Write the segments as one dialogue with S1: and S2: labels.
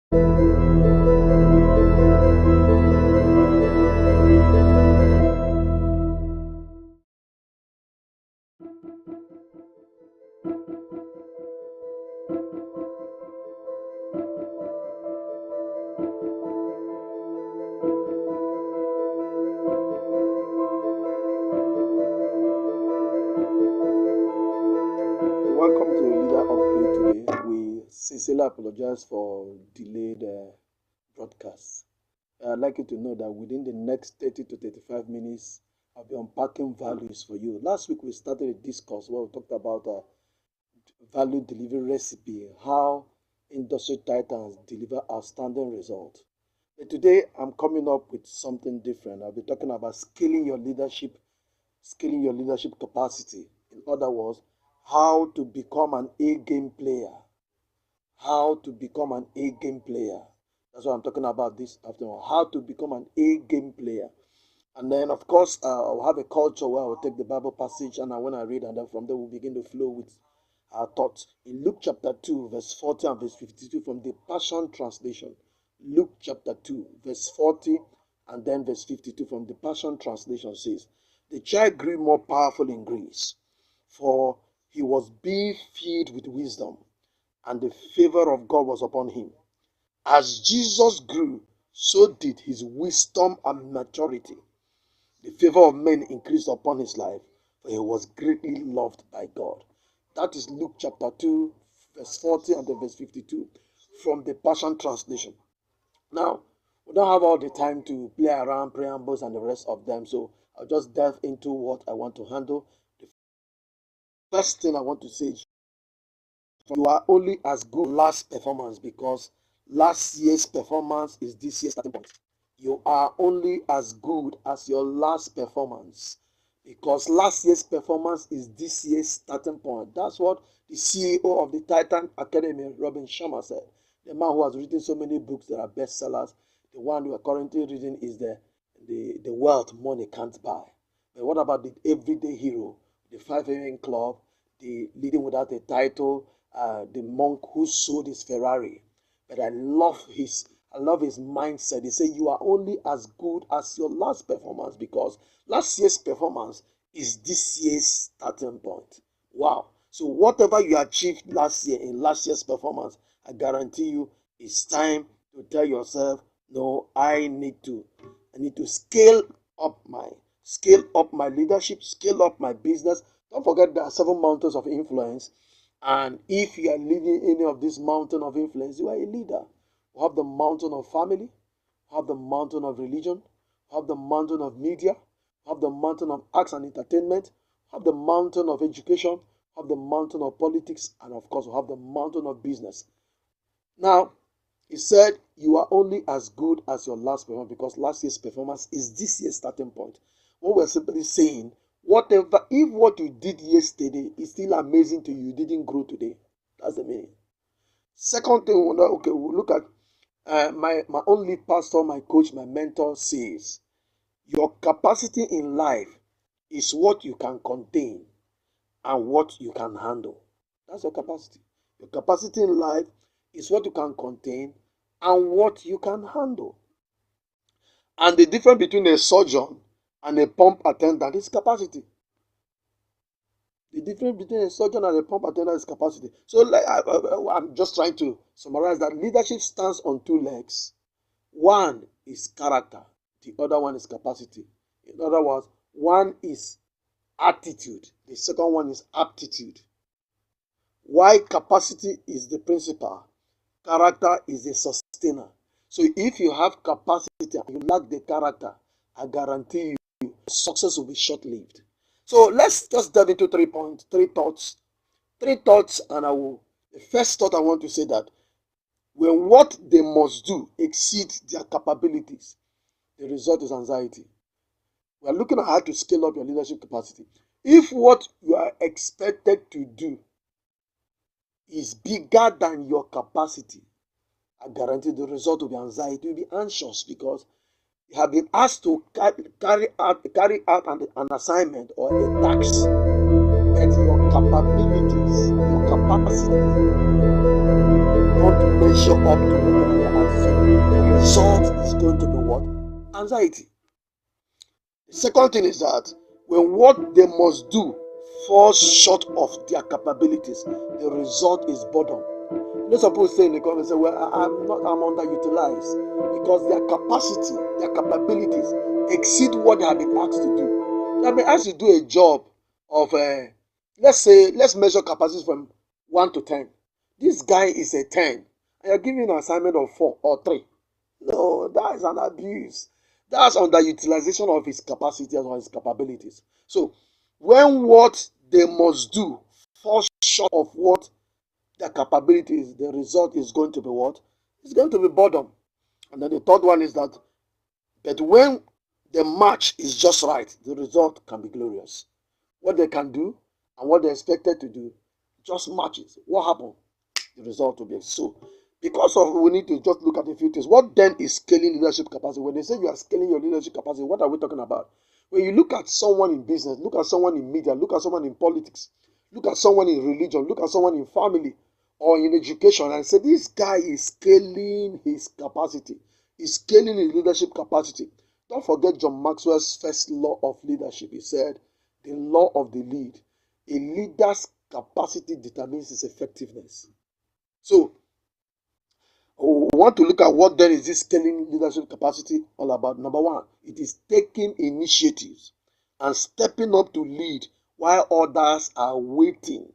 S1: Welcome to Leader Upgrade today. We sincerely apologize for delayed broadcast. I'd like you to know that within the next 30 to 35 minutes, I'll be unpacking values for you. Last week, we started a discourse where we talked about value delivery recipe, how industry titans deliver outstanding results. But today, I'm coming up with something different. I'll be talking about scaling your leadership capacity. In other words, how to become an A game player. How to become an A game player. That's what I'm talking about this afternoon. How to become an A game player. And then, of course, I'll have a culture where I'll take the Bible passage and when I read, and then from there we'll begin to flow with our thoughts. In Luke chapter 2, verse 40 and verse 52 from the Passion Translation. Luke chapter 2, verse 40 and then verse 52 from the Passion Translation says, "The child grew more powerful in grace, for he was being filled with wisdom, and the favor of God was upon him. As Jesus grew, so did his wisdom and maturity. The favor of men increased upon his life, for he was greatly loved by God." That is Luke chapter 2, verse 40 and then verse 52 from the Passion Translation. Now, we don't have all the time to play around preambles and the rest of them, so I'll just delve into what I want to handle. The first thing I want to say is you are only as good last performance because last year's performance is this year's starting point. You are only as good as your last performance because last year's performance is this year's starting point. That's what the CEO of the Titan Academy, Robin Sharma, said. The man who has written so many books that are bestsellers. The one we are currently reading is the Wealth Money Can't Buy. But what about the everyday hero, the 5 a.m. Club, the Leading Without a Title, the monk who sold his Ferrari? But I love his mindset. He said you are only as good as your last performance because last year's performance is this year's starting point. Wow. So whatever you achieved last year in last year's performance, I guarantee you it's time to tell yourself, no, I need to scale up my leadership, scale up my business. Don't forget there are 7 mountains of influence. And if you are leading any of these mountains of influence, you are a leader. We have the mountain of family, we have the mountain of religion, we have the mountain of media, we have the mountain of arts and entertainment, we have the mountain of education, we have the mountain of politics, and of course, we have the mountain of business. Now, he said you are only as good as your last performance because last year's performance is this year's starting point. What we're simply saying, whatever, if what you did yesterday is still amazing to you, you didn't grow today. That's the meaning. Second thing, we'll look at my only pastor, my coach, my mentor says, your capacity in life is what you can contain and what you can handle. That's your capacity. Your capacity in life is what you can contain and what you can handle. And the difference between a surgeon and a pump attendant is capacity. The difference between a surgeon and a pump attendant is capacity. So I'm just trying to summarize that leadership stands on 2 legs. One is character. The other one is capacity. In other words, one is attitude. The second one is aptitude. Why capacity is the principal, character is the sustainer. So if you have capacity and you lack the character, I guarantee you success will be short-lived. So let's just dive into 3 points, 3 thoughts. 3 thoughts, and the first thought I want to say that when what they must do exceeds their capabilities, the result is anxiety. We are looking at how to scale up your leadership capacity. If what you are expected to do is bigger than your capacity, I guarantee the result will be anxiety. You will be anxious because you have been asked to carry out an assignment or a task, but your capabilities, your capacity don't measure up to whatever you are the result is going to be what? Anxiety. The second thing is that when what they must do falls short of their capabilities, the result is boredom. You know, some people say in the comment, say, well, I'm underutilized because their capacity, their capabilities exceed what they have been asked to do. They have been asked to do a job of, let's measure capacity from 1 to 10. This guy is a 10, and you're giving an assignment of 4 or 3. No, that is an abuse. That's underutilization of his capacity or his capabilities. So, when what they must do falls short of what their capabilities, the result is going to be what? It's going to be boredom. And then the third one is that, but when the match is just right, the result can be glorious. What they can do and what they're expected to do just matches. What happened? The result will be so. Because of, we need to just look at a few things. What then is scaling leadership capacity? When they say you are scaling your leadership capacity, what are we talking about? When you look at someone in business, look at someone in media, look at someone in politics, look at someone in religion, look at someone in family or in education, and say this guy is scaling his capacity, is scaling his leadership capacity. Don't forget John Maxwell's first law of leadership. He said, the law of the lead. A leader's capacity determines his effectiveness. So, we want to look at what then is this scaling leadership capacity all about. Number one, it is taking initiatives and stepping up to lead while others are waiting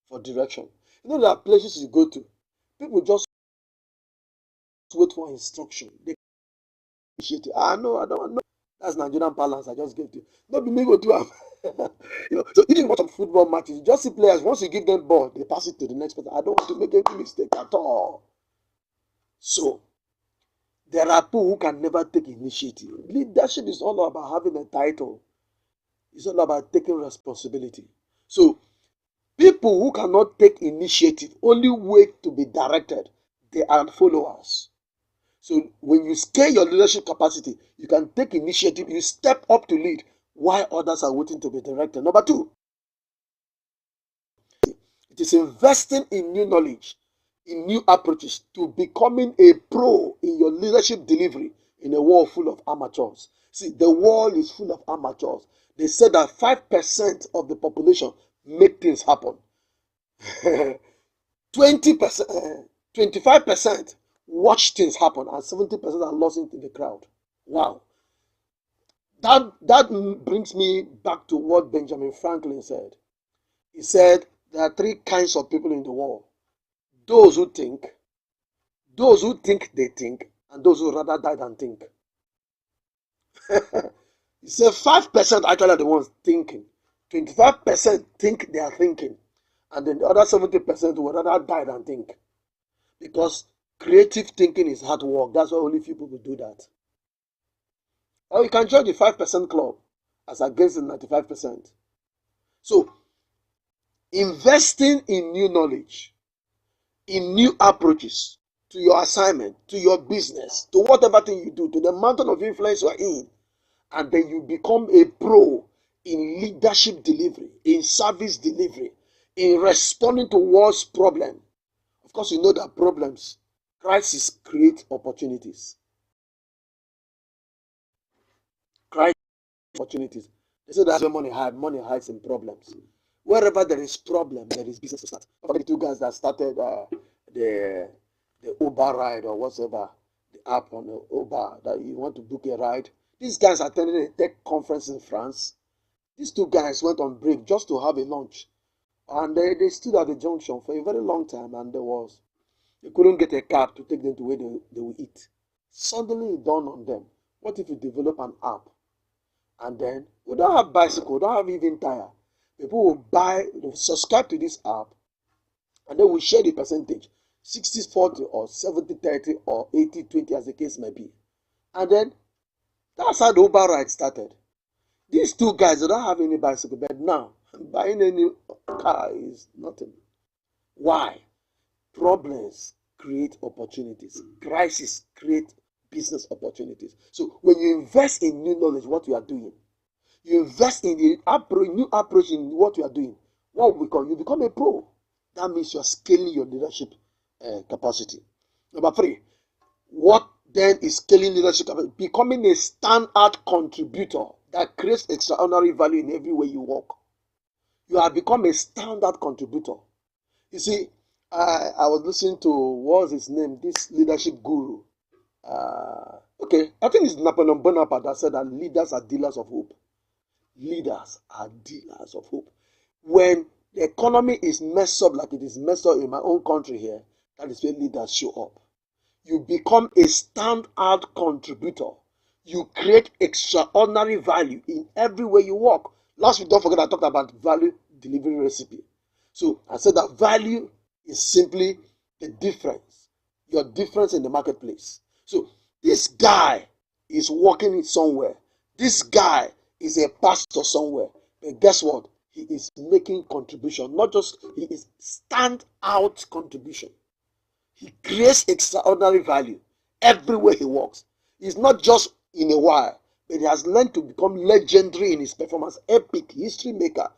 S1: for direction. You know, there are places you go to, people just wait for instruction. They initiative. No, I don't know. That's Nigerian balance I just gave to you. Not be me go to so if you watch some football matches, you just see players, once you give them ball, they pass it to the next person. I don't want to make any mistake at all. So, there are people who can never take initiative. Leadership is all about having a title. It's all about taking responsibility. So, people who cannot take initiative only wait to be directed. They are followers. So, when you scale your leadership capacity, you can take initiative. You step up to lead while others are waiting to be directed. Number two, it is investing in new knowledge, in new approaches to becoming a pro in your leadership delivery in a world full of amateurs. See, the world is full of amateurs. They said that 5% of the population make things happen. 20%, 25% watch things happen, and 70% are lost into the crowd. Wow. That brings me back to what Benjamin Franklin said. He said there are 3 kinds of people in the world. Those who think they think, and those who rather die than think. He said 5% actually are the ones thinking. 25% think they are thinking. And then the other 70% would rather die than think. Because creative thinking is hard work. That's why only few people do that. Or you can join the 5% club as against the 95%. So, investing in new knowledge, in new approaches to your assignment, to your business, to whatever thing you do, to the mountain of influence you are in, and then you become a pro in leadership delivery, in service delivery, in responding to world's problem. Of course, you know that problems, crises create opportunities. Crisis opportunities. They say that's where money hides in problems. Wherever there is problem, there is business to start. The 2 guys that started the Uber ride or whatever, the app on the Uber that you want to book a ride. These guys attended a tech conference in France. These 2 guys went on break just to have a lunch. And they stood at the junction for a very long time, and they couldn't get a cab to take them to where they will eat. Suddenly it dawned on them, what if we develop an app? And then we don't have bicycle, we don't have even tire. People will subscribe to this app, and then we share the percentage, 60-40 or 70-30 or 80-20 as the case may be. And then that's how the Uber ride started. These 2 guys, they don't have any bicycle, but now buying any car is nothing. Why? Problems create opportunities. Crises create business opportunities. So when you invest in new knowledge, what you are doing, you invest in the new approach in what you are doing, what we call, you become a pro. That means you are scaling your leadership capacity. Number 3, What then is scaling leadership capacity? Becoming a standout contributor that creates extraordinary value in every way you work. You have become a standout contributor. You see, I was listening to, what was his name, this leadership guru. Okay, I think it's Napoleon Bonaparte that said that leaders are dealers of hope. Leaders are dealers of hope. When the economy is messed up like it is messed up in my own country here, that is when leaders show up. You become a standout contributor. You create extraordinary value in every way you work. Last week, don't forget I talked about value delivery recipe. So I said that value is simply the difference, your difference in the marketplace. So this guy is working somewhere. This guy is a pastor somewhere. But guess what? He is making contribution. Not just, he is stand out contribution. He creates extraordinary value everywhere he walks. He's not just in a while, but he has learned to become legendary in his performance, epic, history maker,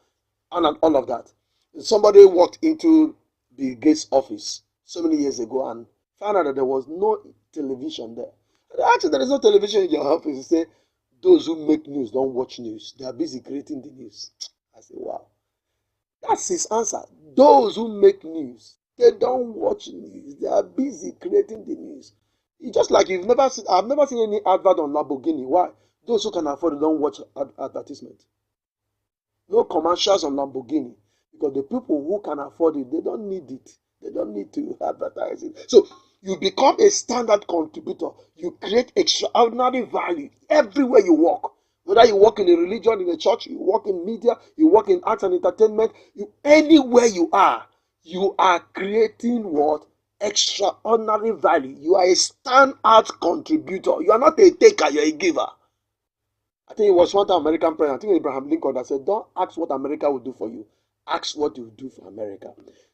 S1: and all of that. Somebody walked into Bill Gates' office so many years ago and found out that there was no television there. Actually, there is no television in your office. He said, those who make news don't watch news. They are busy creating the news. I said, wow. That's his answer. Those who make news, they don't watch news. They are busy creating the news. It's just like I've never seen any advert on Lamborghini. Why? Those who can afford it don't watch advertisement. No commercials on Lamborghini. Because the people who can afford it, they don't need it. They don't need to advertise it. So you become a standard contributor. You create extraordinary value everywhere you work. Whether you work in a religion, in a church, you work in media, you work in arts and entertainment, anywhere you are creating what? Extraordinary value. You are a standout contributor. You are not a taker, you're a giver. I think it was one time American president, I think Abraham Lincoln, that said, don't ask what America will do for you. Ask what you will do for America.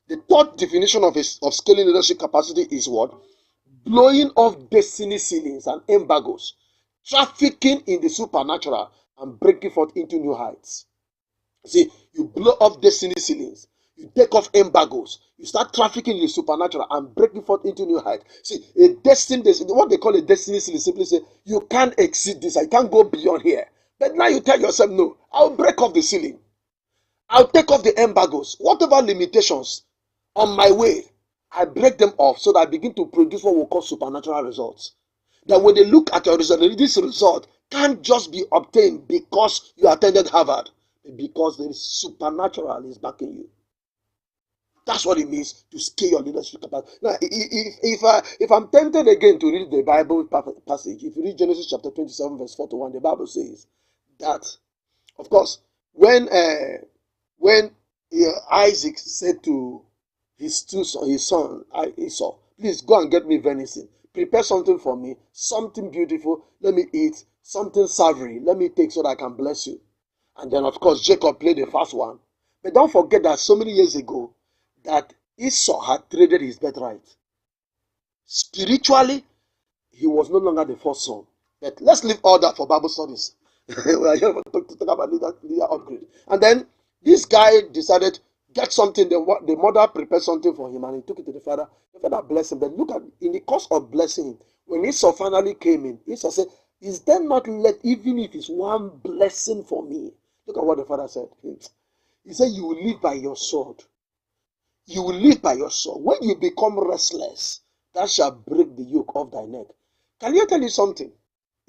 S1: The third definition of scaling leadership capacity is what? Blowing off destiny ceilings and embargoes, trafficking in the supernatural, and breaking forth into new heights. See, you blow off destiny ceilings, you take off embargoes, you start trafficking in the supernatural and breaking forth into new heights. See, what they call a destiny ceiling, simply say, you can't exceed this, I can't go beyond here. But now you tell yourself, no, I'll break off the ceiling. I'll take off the embargoes, whatever limitations on my way, I break them off so that I begin to produce what we call supernatural results. That when they look at your result, this result can't just be obtained because you attended Harvard, because there is supernatural is backing you. That's what it means to scale your leadership capacity. Now, if I'm tempted again to read the Bible passage, if you read Genesis chapter 27, verse 4 to 1, the Bible says that, of course, when Isaac said to his son Esau, please go and get me venison. Prepare something for me, something beautiful. Let me eat something savory. Let me take so that I can bless you. And then, of course, Jacob played the first one. But don't forget that so many years ago, that Esau had traded his birthright. Spiritually, he was no longer the first son. But let's leave all that for Bible studies. We are here to talk about leader upgrade. And then this guy decided, get something. The mother prepared something for him and he took it to the father. The father blessed him. But look at, in the course of blessing him, when Esau finally came in, Esau said, is there not let, even if it's one blessing for me? Look at what the father said. He said, you will live by your sword. You will live by your sword. When you become restless, that shall break the yoke off thy neck. Can you tell you something?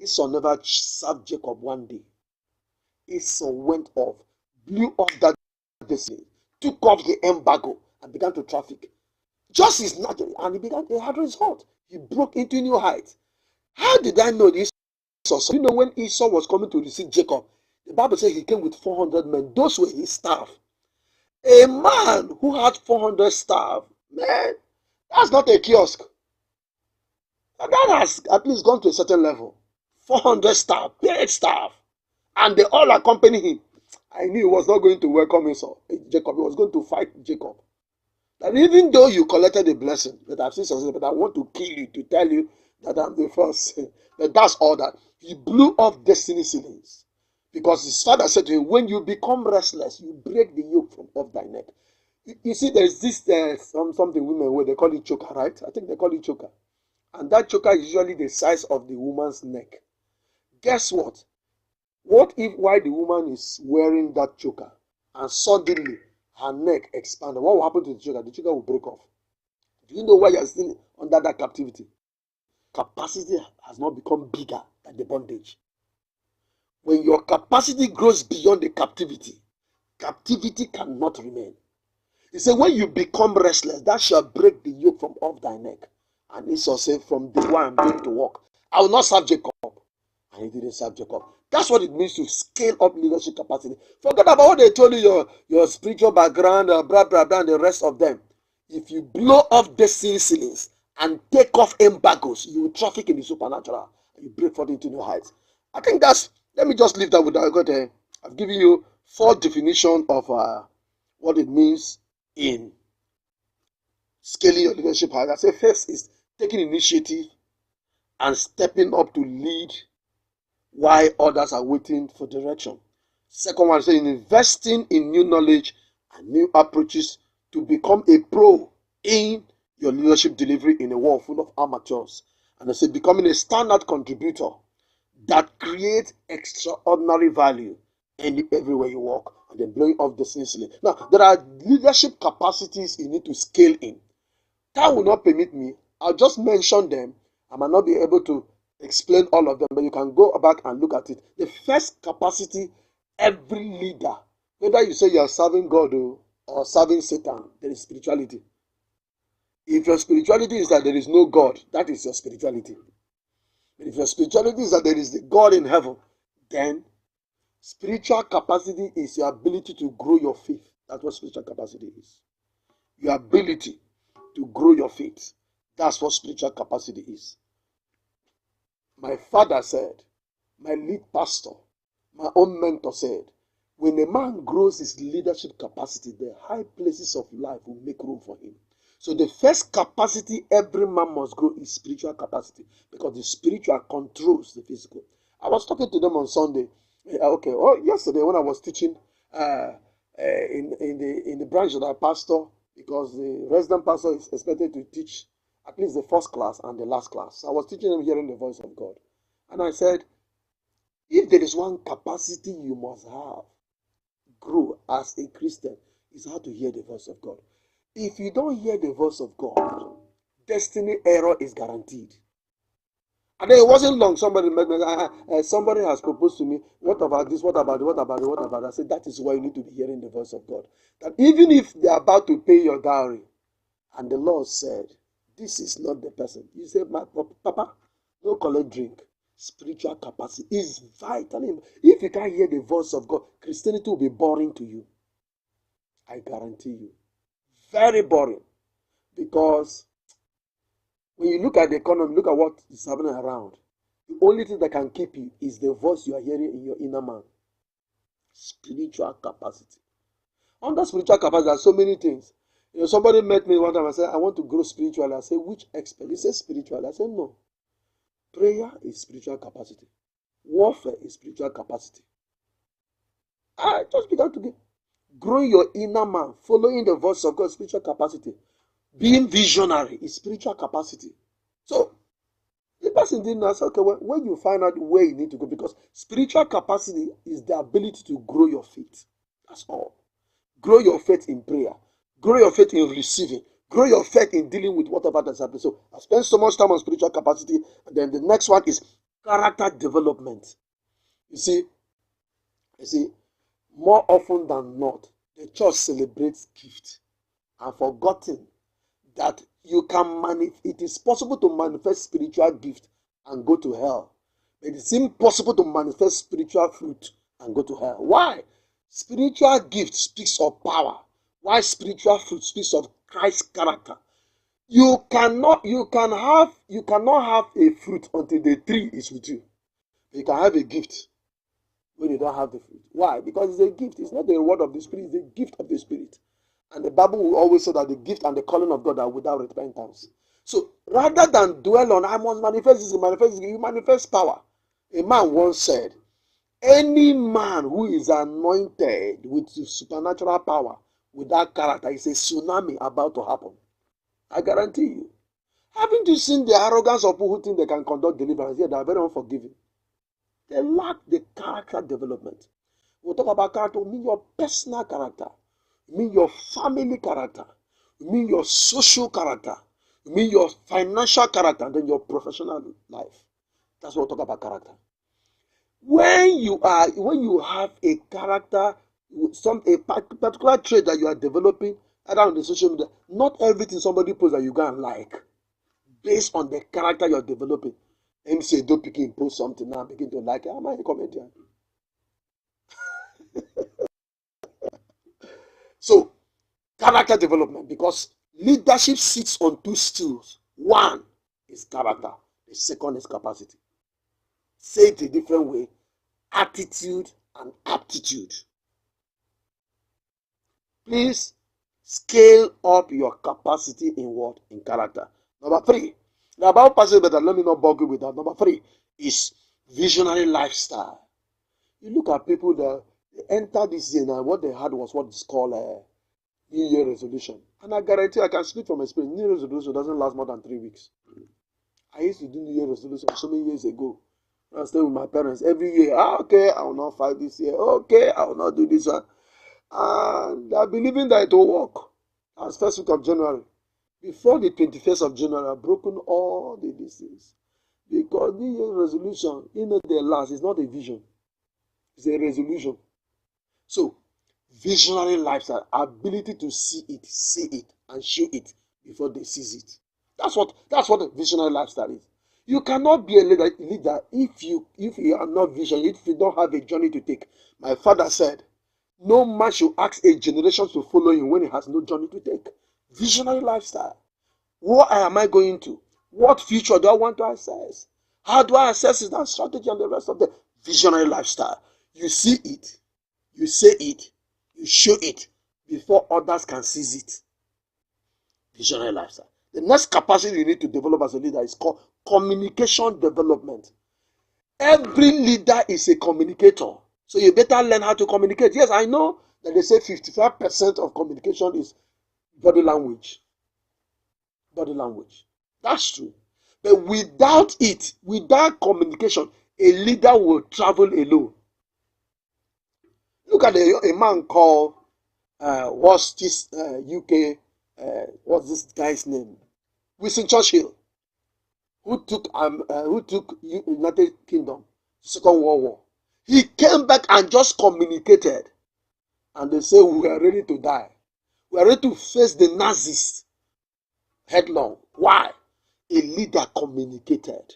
S1: Esau never served Jacob one day. Esau went off, blew off that destiny, took off the embargo, and began to traffic. Just his natural, and he had result. He broke into new heights. How did I know this? So you know when Esau was coming to receive Jacob, the Bible says he came with 400 men. Those were his staff. A man who had 400 staff, man, that's not a kiosk. That has at least gone to a certain level. 400 staff, paid staff, and they all accompany him. I knew he was not going to welcome Esau, Jacob. He was going to fight Jacob. That even though you collected the blessing, that I've seen something, but I want to kill you to tell you that I'm the first. But that's all that. He blew off destiny ceilings. Because his father said to him, when you become restless, you break the yoke from off thy neck. You see, there's this something women where they call it choker, right? I think they call it choker. And that choker is usually the size of the woman's neck. Guess what? What if while the woman is wearing that choker and suddenly her neck expanded? What will happen to the choker? The choker will break off. Do you know why you are still under that captivity? Capacity has not become bigger than the bondage. When your capacity grows beyond the captivity, captivity cannot remain. He said, when you become restless, that shall break the yoke from off thy neck. And Esau said, from the one I'm going to walk, I will not serve Jacob. And he didn't serve Jacob. That's what it means to scale up leadership capacity. Forget about what they told you, your spiritual background, blah, blah, blah, and the rest of them. If you blow off destiny ceilings and take off embargoes, you will traffic in the supernatural. And you break forth into new heights. I think that's, let me just leave that with that. I've given you 4 definitions of what it means in scaling your leadership. I say first is taking initiative and stepping up to lead while others are waiting for direction. Second one is saying investing in new knowledge and new approaches to become a pro in your leadership delivery in a world full of amateurs. And I say becoming a standard contributor that creates extraordinary value everywhere you walk, and then blowing off the ceiling. Now, there are leadership capacities you need to scale in. Time will not permit me. I'll just mention them. I might not be able to explain all of them, but you can go back and look at it. The first capacity, every leader, whether you say you are serving God or serving Satan, there is spirituality. If your spirituality is that there is no God, that is your spirituality. But if your spirituality is that there is the God in heaven, then spiritual capacity is your ability to grow your faith. That's what spiritual capacity is. Your ability to grow your faith. That's what spiritual capacity is. My father said, my lead pastor, my own mentor said, when a man grows his leadership capacity, the high places of life will make room for him. So the first capacity every man must grow is spiritual capacity, because the spiritual controls the physical. I was talking to them on Sunday. Yesterday when I was teaching in the branch that I pastor, because the resident pastor is expected to teach at least the first class and the last class. I was teaching them hearing the voice of God. And I said, if there is one capacity you must have, grow as a Christian, is how to hear the voice of God. If you don't hear the voice of God, destiny error is guaranteed. And then it wasn't long. Somebody has proposed to me. What about this? What about it? What about it? What about it? I said, that is why you need to be hearing the voice of God. That even if they are about to pay your dowry, and the Lord said, this is not the person. You say, my Papa, no collect drink. Spiritual capacity is vital. If you can't hear the voice of God, Christianity will be boring to you. I guarantee you. Very boring. Because when you look at the economy, look at what is happening around. The only thing that can keep you is the voice you are hearing in your inner man. Spiritual capacity. Under spiritual capacity, there are so many things. Somebody met me one time and said, I want to grow spiritually. I said, which expert? He said, spiritual. I said, no. Prayer is spiritual capacity. Warfare is spiritual capacity. I just began to grow your inner man, following the voice of God, spiritual capacity. Being visionary is spiritual capacity. So, the person didn't know. I said, okay, when you find out where you need to go, because spiritual capacity is the ability to grow your faith. That's all. Grow your faith in prayer. Grow your faith in receiving. Grow your faith in dealing with whatever that's happening. So I spent so much time on spiritual capacity. And then the next one is character development. You see, more often than not, the church celebrates gift and forgotten that it is possible to manifest spiritual gift and go to hell. But it's impossible to manifest spiritual fruit and go to hell. Why? Spiritual gift speaks of power, while spiritual fruit speaks of Christ's character. You cannot have a fruit until the tree is with you. You can have a gift when you don't have the fruit. Why? Because it's a gift. It's not the word of the Spirit, it's the gift of the Spirit. And the Bible will always say that the gift and the calling of God are without repentance. So rather than dwell on, I must manifest this, you manifest power. A man once said, any man who is anointed with supernatural power, with that character, is a tsunami about to happen. I guarantee you. Haven't you seen the arrogance of people who think they can conduct deliverance? Yeah, they are very unforgiving. They lack the character development. We'll talk about character. We mean your personal character. We mean your family character. We mean your social character. We mean your financial character, and then your professional life. That's what we'll talk about character. When you have a character, a particular trait that you are developing around the social media, not everything somebody posts that you go and like, based on the character you're developing. MC don't begin post something now, begin to like it. Am I a comedian? So, character development, because leadership sits on two stools. One is character, the second is capacity. Say it a different way: attitude and aptitude. Please scale up your capacity in what? In character. Number three. Now, about passage better, let me not bug you with that. Number three is visionary lifestyle. You look at people that they enter this year now, what they had was what is called a New Year resolution. And I guarantee, I can speak from experience, New Year resolution doesn't last more than 3 weeks. I used to do New Year resolution so many years ago. I stayed with my parents every year. Okay, I will not fight this year. Okay, I will not do this one. And I believing that it will work. As first week of January. Before the 21st of January, I've broken all the distance. Because New Year's resolution, they last. It's not a vision. It's a resolution. So, visionary lifestyle, ability to see it, say it, and show it before they seize it. That's what a visionary lifestyle is. You cannot be a leader if you are not visionary, if you don't have a journey to take. My father said, no man should ask a generation to follow him when he has no journey to take. Visionary lifestyle. What am I going to? What future do I want to access? How do I assess it? That strategy and the rest of the visionary lifestyle. You see it, you say it, you show it before others can seize it. Visionary lifestyle. The next capacity you need to develop as a leader is called communication development. Every leader is a communicator. So you better learn how to communicate. Yes, I know that they say 55% of communication is body language. Body language. That's true. But without it, without communication, a leader will travel alone. Look at a man called, what's this UK, what's this guy's name? Winston Churchill, who took United Kingdom, Second World War. He came back and just communicated. And they say, we are ready to die. We are ready to face the Nazis headlong. Why? A leader communicated.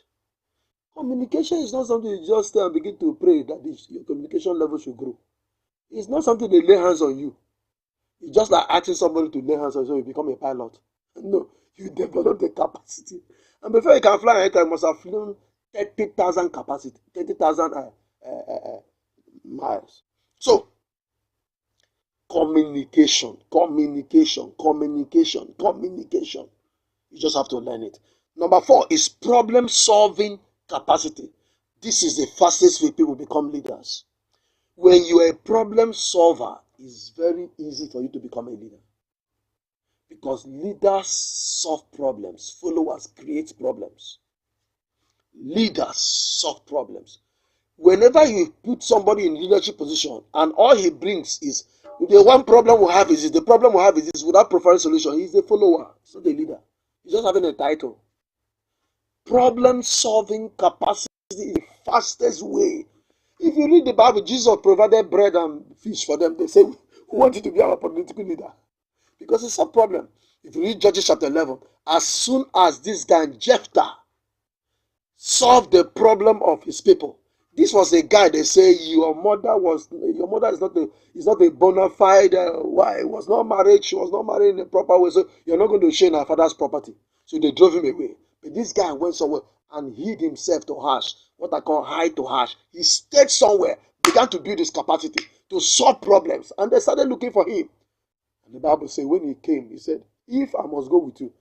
S1: Communication is not something you just stay and begin to pray that your communication level should grow. It's not something they lay hands on you. It's just like asking somebody to lay hands on you so you become a pilot. No, you develop the capacity. And before you can fly an aircraft, you must have flown 30,000 capacity, 30,000 miles. So, communication. You just have to learn it. Number 4 is problem-solving capacity. This is the fastest way people become leaders. When you are a problem solver, it's very easy for you to become a leader. Because leaders solve problems. Followers create problems. Leaders solve problems. Whenever you put somebody in leadership position and all he brings is the one problem we have is this, the problem we have is this, without providing solution, he's the follower, so the leader. He's just having a title. Problem solving capacity is the fastest way. If you read the Bible, Jesus provided bread and fish for them. They say, we want you to be our political leader. Because it's a problem. If you read Judges chapter 11, as soon as this guy, Jephthah, solved the problem of his people, this was a guy, they say, your mother is not a bona fide wife, was not married, she was not married in a proper way, so you're not going to share in her father's property. So they drove him away. But this guy went somewhere and hid himself to Hash, what I call hide to Hash. He stayed somewhere, began to build his capacity to solve problems, and they started looking for him. And the Bible says when he came, he said, if I must go with you,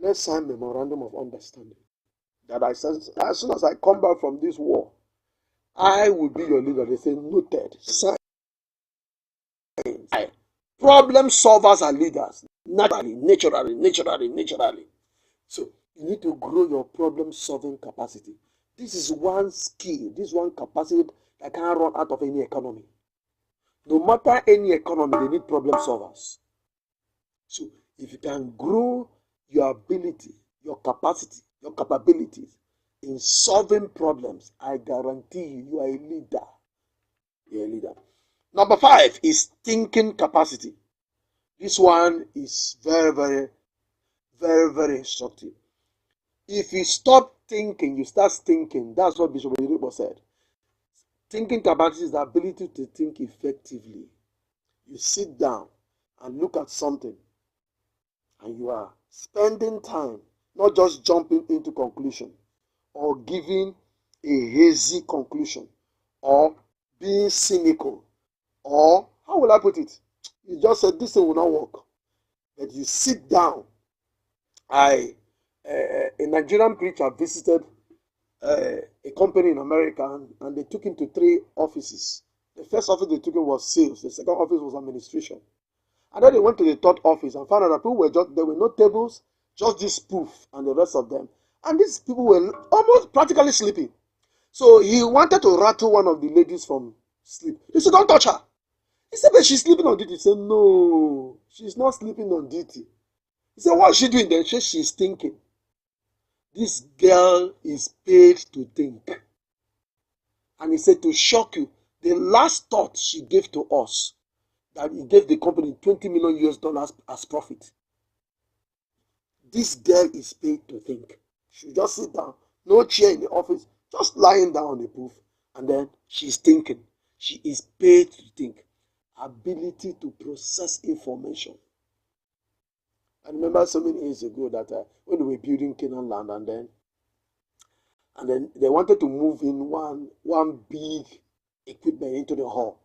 S1: let's sign a memorandum of understanding. That as soon as I come back from this war, I will be your leader. They say, noted. Sign. Problem solvers are leaders. Naturally. So, You need to grow your problem-solving capacity. This is one skill, this one capacity that can't run out of any economy. No matter any economy, they need problem solvers. So if you can grow your ability, your capacity, your capabilities in solving problems, I guarantee you are a leader. You're a leader. Number 5 is thinking capacity. This one is very, very, very, very instructive. If you stop thinking, you start thinking. That's what Bishop Oyedepo said. Thinking capacity is the ability to think effectively. You sit down and look at something, and you are spending time, not just jumping into conclusion or giving a hazy conclusion or being cynical, or how will I put it? You just said this thing will not work. But you sit down. A Nigerian preacher visited a company in America, and they took him to 3 offices. The first office they took him was sales. The second office was administration. And then they went to the 3rd office and found out that people were there were no tables, just this poof and the rest of them. And these people were almost practically sleeping. So he wanted to rattle one of the ladies from sleep. He said, don't touch her. He said, but she's sleeping on duty. He said, no, she's not sleeping on duty. He said, what is she doing then? She said, she's thinking. This girl is paid to think. And he said, to shock you, the last thought she gave to us, that he gave the company $20 million US as profit. This girl is paid to think. She just sit down, no chair in the office, just lying down on the roof, and then she's thinking. She is paid to think. Ability to process information. I remember so many years ago that when we were building Canaan land, and then they wanted to move in one big equipment into the hall,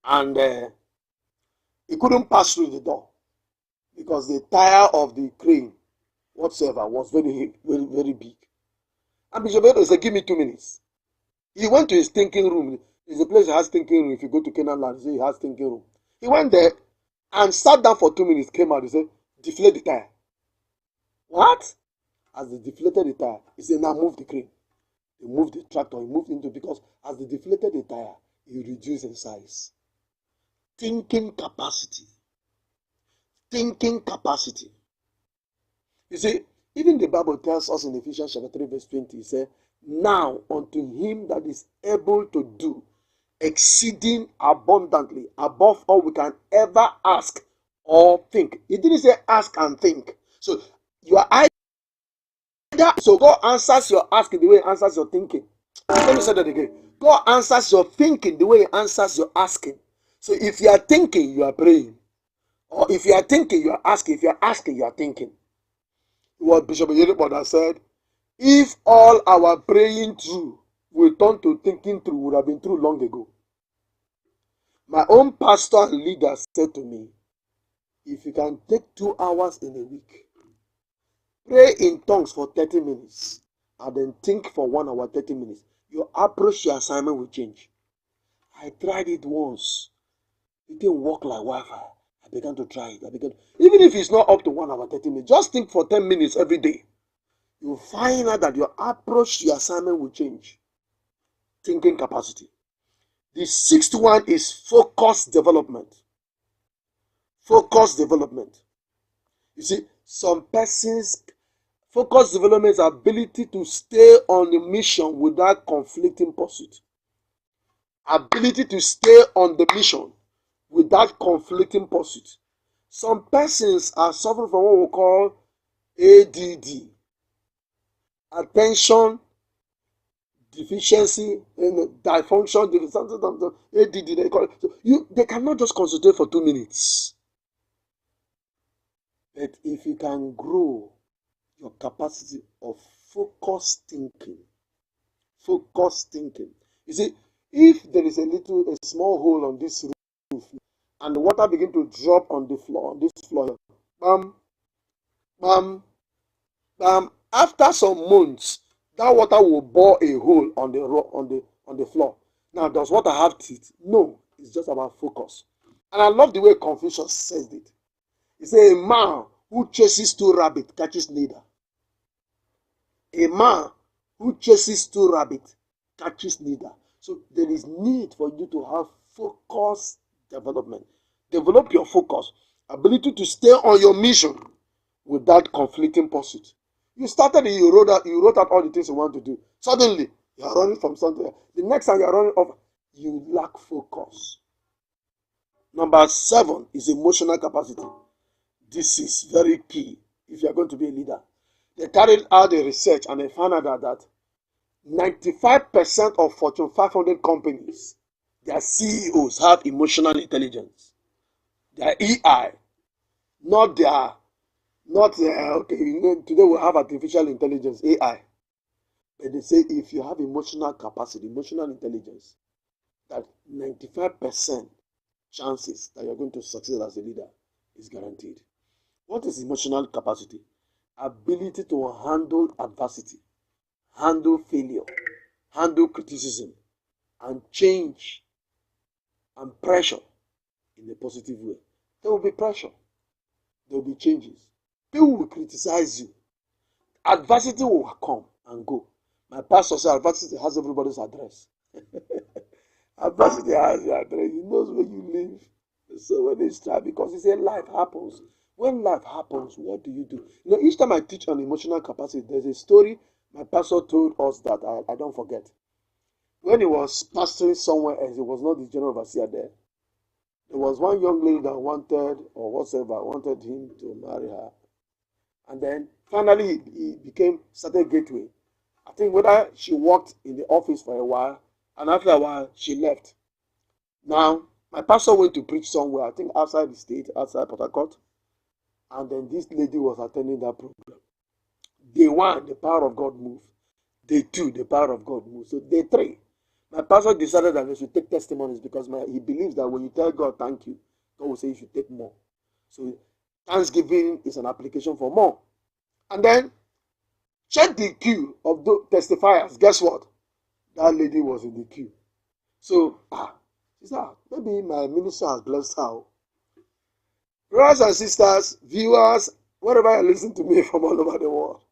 S1: and it couldn't pass through the door because the tire of the crane whatsoever was very, very, very big. And Bishop Edo said, give me 2 minutes. He went to his thinking room. There's a place that has thinking room. If you go to Canaan land, he has thinking room. He went there and sat down for 2 minutes, came out, he said, deflate the tire. What? As they deflated the tire, he said, now move the crane. He moved the tractor, he moved into, because as they deflated the tire, he reduced in size. Thinking capacity. Thinking capacity. You see, even the Bible tells us in Ephesians chapter 3 verse 20, it says, now unto him that is able to do exceeding abundantly above all we can ever ask or think. It didn't say ask and think. So you are either, so God answers your asking the way he answers your thinking. Let me say that again. God answers your thinking the way he answers your asking. So if you are thinking, you are praying. Or if you are thinking, you are asking. If you are asking, you are thinking. What Bishop Oyedepo said, if all our praying through will turn to thinking through, would have been through long ago. My own pastor and leader said to me, if you can take 2 hours in a week, pray in tongues for 30 minutes, and then think for 1 hour, 30 minutes, your approach to your assignment will change. I tried it once. It didn't work like Wi-Fi. I began to try it. Even if it's not up to 1 hour, 30 minutes, just think for 10 minutes every day. You'll find out that your approach to your assignment will change. Thinking capacity. The 6th one is focus development. Focus development. You see, some persons, focus development is ability to stay on the mission without conflicting pursuit. Ability to stay on the mission without conflicting pursuit. Some persons are suffering from what we call ADD, attention deficiency, dysfunction, ADD, they call it. They cannot just concentrate for 2 minutes. But if you can grow your capacity of focused thinking, you see, if there is a small hole on this roof, and the water begin to drop on the floor, on this floor, bam, bam, bam. After some months, that water will bore a hole on the floor. Now, does water have teeth? No, it's just about focus. And I love the way Confucius says it. He says, a man who chases 2 rabbits catches neither. A man who chases two rabbits catches neither. So there is need for you to have focus development. Develop your focus, ability to stay on your mission without conflicting pursuit. You started, you wrote out all the things you want to do. Suddenly, you are running from something. The next time you are running off, you lack focus. Number 7 is emotional capacity. This is very key if you are going to be a leader. They carried out a research and they found out that 95% of Fortune 500 companies, their CEOs have emotional intelligence. Their EI, not okay, today we have artificial intelligence, AI. But they say if you have emotional capacity, emotional intelligence, that 95% chances that you're going to succeed as a leader is guaranteed. What is emotional capacity? Ability to handle adversity, handle failure, handle criticism, and change and pressure in a positive way. There will be pressure. There will be changes. People will criticize you. Adversity will come and go. My pastor said adversity has everybody's address. Adversity has your address. He knows where you live. So when it's try, because he said life happens. When life happens, what do? You know, each time I teach on emotional capacity, there's a story my pastor told us that I don't forget. When he was pastoring somewhere else, he was not the general overseer there. There was one young lady that wanted him to marry her. And then finally he started Gateway. I think whether she worked in the office for a while, and after a while she left. Now, my pastor went to preach somewhere, I think outside the state, outside Port Harcourt. And then this lady was attending that program. Day 1, the power of God moved. Day 2, the power of God moved. So day 3, my pastor decided that we should take testimonies because he believes that when you tell God thank you, God will say you should take more. So thanksgiving is an application for more. And then check the queue of the testifiers. Guess what? That lady was in the queue. So, she said, maybe my minister has blessed her. Brothers and sisters, viewers, wherever you listen to me from all over the world,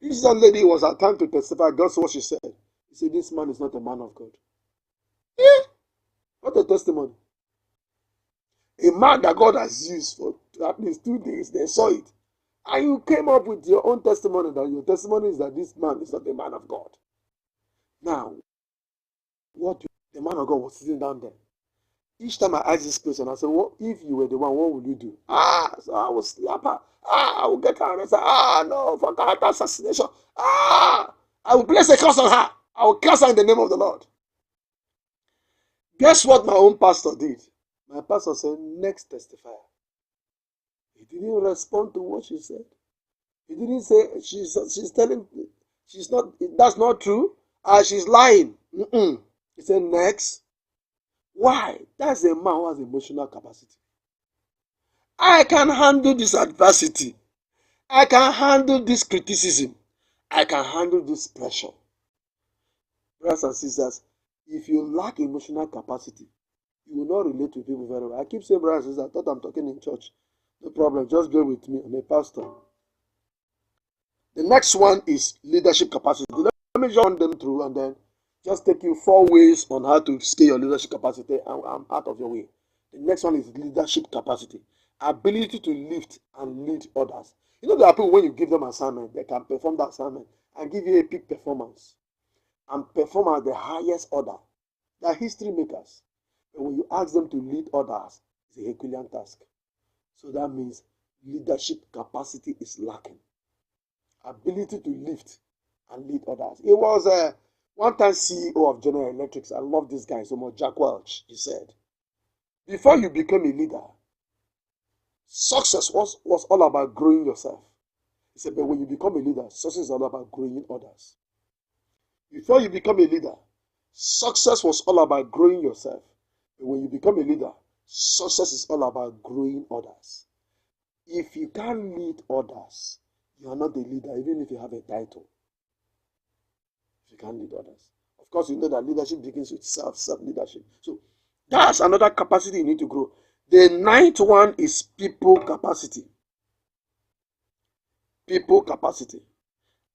S1: this young lady was at time to testify. Guess what she said? She said, this man is not a man of God. What a testimony. A man that God has used for at least 2 days, they saw it. And you came up with your own testimony, that your testimony is that this man is not a man of God. Now, the man of God was sitting down there. Each time I ask this question, I say, well, if you were the one, what would you do? So I will slap her. I will get her arrested. No, for character assassination. I will place a curse on her. I will curse her in the name of the Lord. Guess what my own pastor did? My pastor said, next testifier. He didn't respond to what she said. He didn't say she's telling, that's not true. She's lying. He said, next. Why? That's a man who has emotional capacity. I can handle this adversity. I can handle this criticism. I can handle this pressure. Brothers and sisters, if you lack emotional capacity, you will not relate to people very well. I keep saying, brothers and sisters, I thought I'm talking in church. No problem, just bear with me. I'm a pastor. The next one is leadership capacity. Let me just run them through and then just take you 4 ways on how to scale your leadership capacity. I'm out of your way. The next one is leadership capacity. Ability to lift and lead others. You know, there are people, when you give them assignment, they can perform that assignment and give you a peak performance and perform at the highest order. They are history makers. But when you ask them to lead others, it's a Herculean task. So that means leadership capacity is lacking. Ability to lift and lead others. It was a one-time CEO of General Electric. I love this guy so much, Jack Welch. He said, before you become a leader, success was all about growing yourself. He said, but when you become a leader, success is all about growing others. Before you become a leader, success was all about growing yourself. But when you become a leader, success is all about growing others. If you can't lead others, you are not a leader, even if you have a title. If you can't lead others. Of course, you know that leadership begins with self-leadership. So that's another capacity you need to grow. The 9th one is people capacity. People capacity.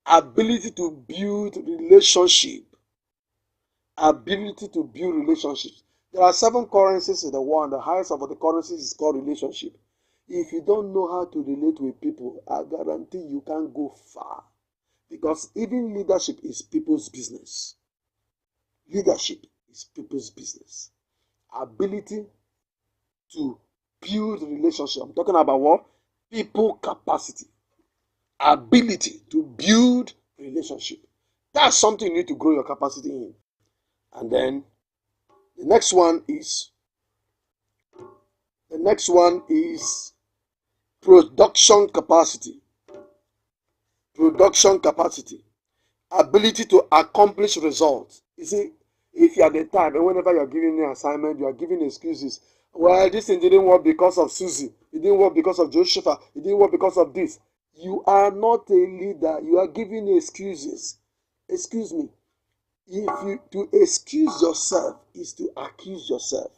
S1: ability to build relationship, ability to build relationships. There are 7 currencies in the world, and the highest of the currencies is called relationship. If you don't know how to relate with people, I guarantee you can't go far. Because even leadership is people's business. Leadership is people's business. Ability to build relationship. I'm talking about what? People capacity. Ability to build relationship. That's something you need to grow your capacity in. And then the next one is production capacity. Production capacity. Ability to accomplish results. You see, if you are the type, and whenever you are giving an assignment, you are giving excuses. Well, this thing didn't work because of Susie. It didn't work because of Joshua. It didn't work because of this. You are not a leader. You are giving excuses. Excuse me. To excuse yourself is to accuse yourself.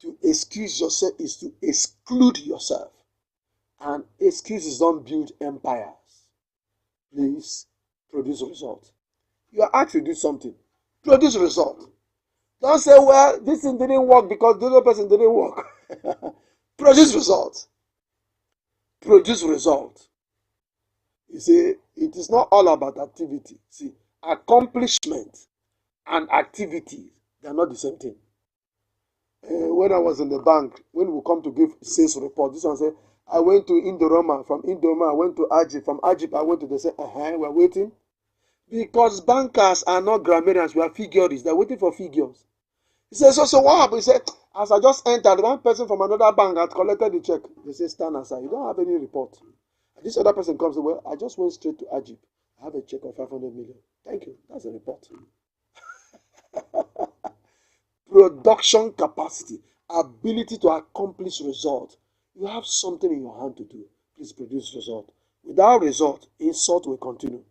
S1: To excuse yourself is to exclude yourself. And excuses don't build empires. Please produce a result. You are asked to do something. Produce a result. Don't say, well, this thing didn't work because the other person didn't work. Produce result. Produce result. You see, it is not all about activity. See, accomplishment and activity, they are not the same thing. When I was in the bank, when we come to give sales report, this one say, I went to Indorama. From Indorama, I went to Ajip. From Ajip, I went to, they say, we're waiting. Because bankers are not grammarians, we are figurists. They're waiting for figures. He says, so what happened? He said, as I just entered, one person from another bank had collected the check. They say, stand aside. You don't have any report. And this other person comes and well, I just went straight to Ajip. I have a check of 500 million. Thank you. That's a report. Production capacity, ability to accomplish result. You have something in your hand to do. Please produce result. Without result, insult will continue.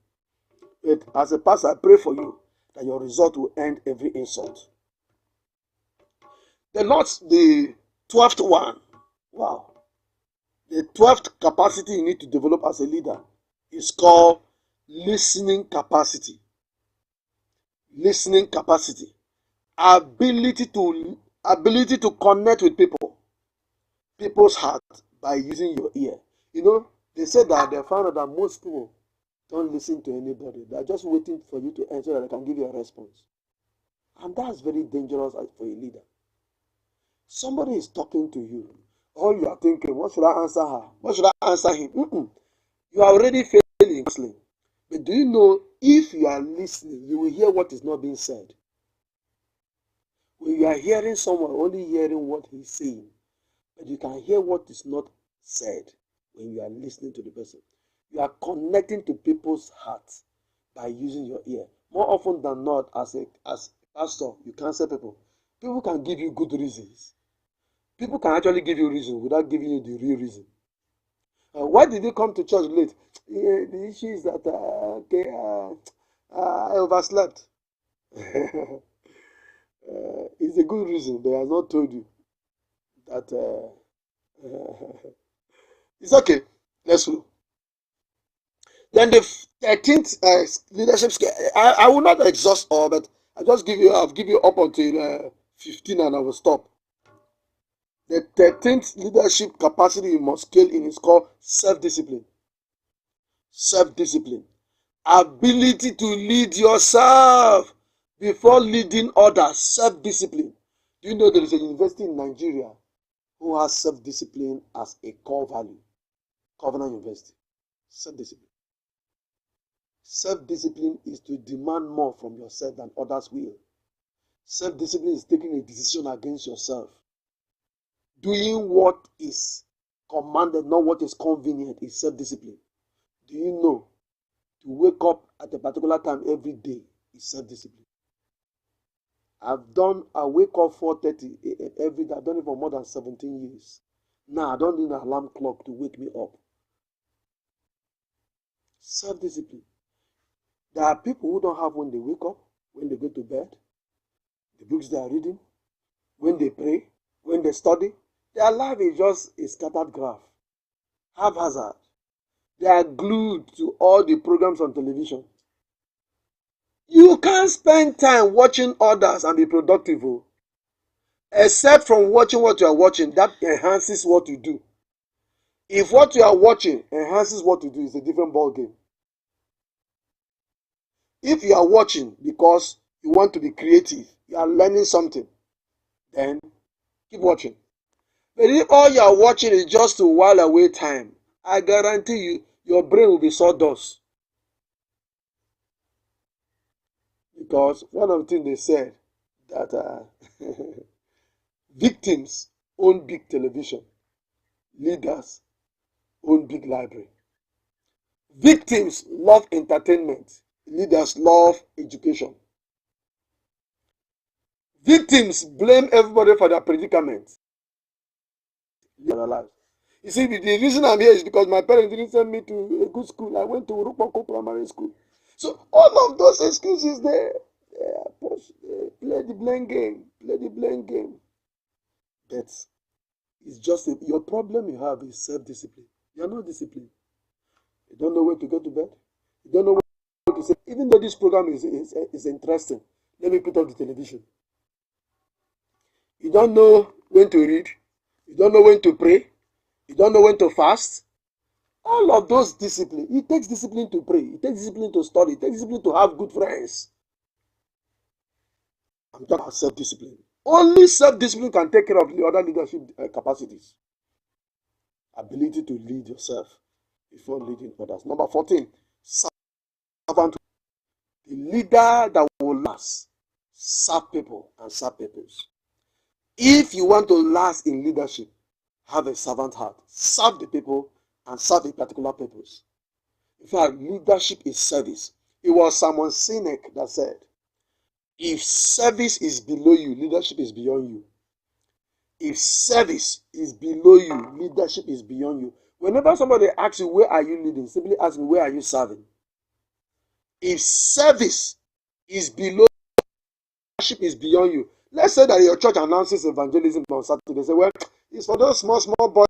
S1: But as a pastor, I pray for you that your result will end every insult. The 12th one. Wow. The 12th capacity you need to develop as a leader is called listening capacity. Listening capacity. Ability to connect with people's heart by using your ear. You know, they said that they found out that most people don't listen to anybody. They're just waiting for you to answer that they can give you a response. And that's very dangerous for a leader. Somebody is talking to you. All you are thinking, what should I answer her? What should I answer him? You are already failing counseling. But do you know, if you are listening, you will hear what is not being said. When you are hearing someone, only hearing what he's saying. But you can hear what is not said when you are listening to the person. You are connecting to people's hearts by using your ear. More often than not, as a pastor, you counsel people. People can give you good reasons. People can actually give you reason without giving you the real reason. Why did you come to church late? The issue is that I overslept. It's a good reason, but I have not told you that it's okay. Let's go. Then the 13th leadership skill. I will not exhaust all, but I'll give you up until 15 and I will stop. The 13th leadership capacity you must scale in is called self-discipline. Self-discipline. Ability to lead yourself before leading others. Self-discipline. Do you know there is a university in Nigeria who has self-discipline as a core value? Covenant University. Self-discipline. Self-discipline is to demand more from yourself than others will. Self-discipline is taking a decision against yourself. Doing what is commanded, not what is convenient, is self-discipline. Do you know to wake up at a particular time every day is self-discipline? I wake up 4:30 a.m. every day. I've done it for more than 17 years. Now I don't need an alarm clock to wake me up. Self-discipline. There are people who don't have when they wake up, when they go to bed, the books they are reading, when they pray, when they study. Their life is just a scattered graph, haphazard. They are glued to all the programs on television. You can't spend time watching others and be productive, oh, except from watching what you are watching. That enhances what you do. If what you are watching enhances what you do, it's a different ball game. If you are watching because you want to be creative, you are learning something, then keep watching. But if all you are watching is just to while away time, I guarantee you, your brain will be sawdust. Because one of the things they said that victims own big television, leaders own big library. Victims love entertainment, leaders love education. Victims blame everybody for their predicament. You see, the reason I'm here is because my parents didn't send me to a good school. I went to Urupoko Primary School. So all of those excuses there, play the blame game, play the blame game. But it's just your problem you have is self-discipline. You're not disciplined. You don't know when to go to bed. You don't know what to say. Even though this program is interesting, let me put on the television. You don't know when to read. You don't know when to pray. You don't know when to fast. All of those discipline. It takes discipline to pray. It takes discipline to study. It takes discipline to have good friends. I'm talking about self-discipline. Only self-discipline can take care of the other leadership capacities. Ability to lead yourself before leading others. Number 14, servant. The leader that will last, serve people and serve purpose. If you want to last in leadership, have a servant heart. Serve the people and serve a particular purpose. In fact, leadership is service. It was Simon Sinek that said, if service is below you, leadership is beyond you. If service is below you, leadership is beyond you. Whenever somebody asks you, where are you leading? Simply ask me, where are you serving? If service is below you, leadership is beyond you. Let's say that your church announces evangelism on Saturday. Say, well, it's for those small boys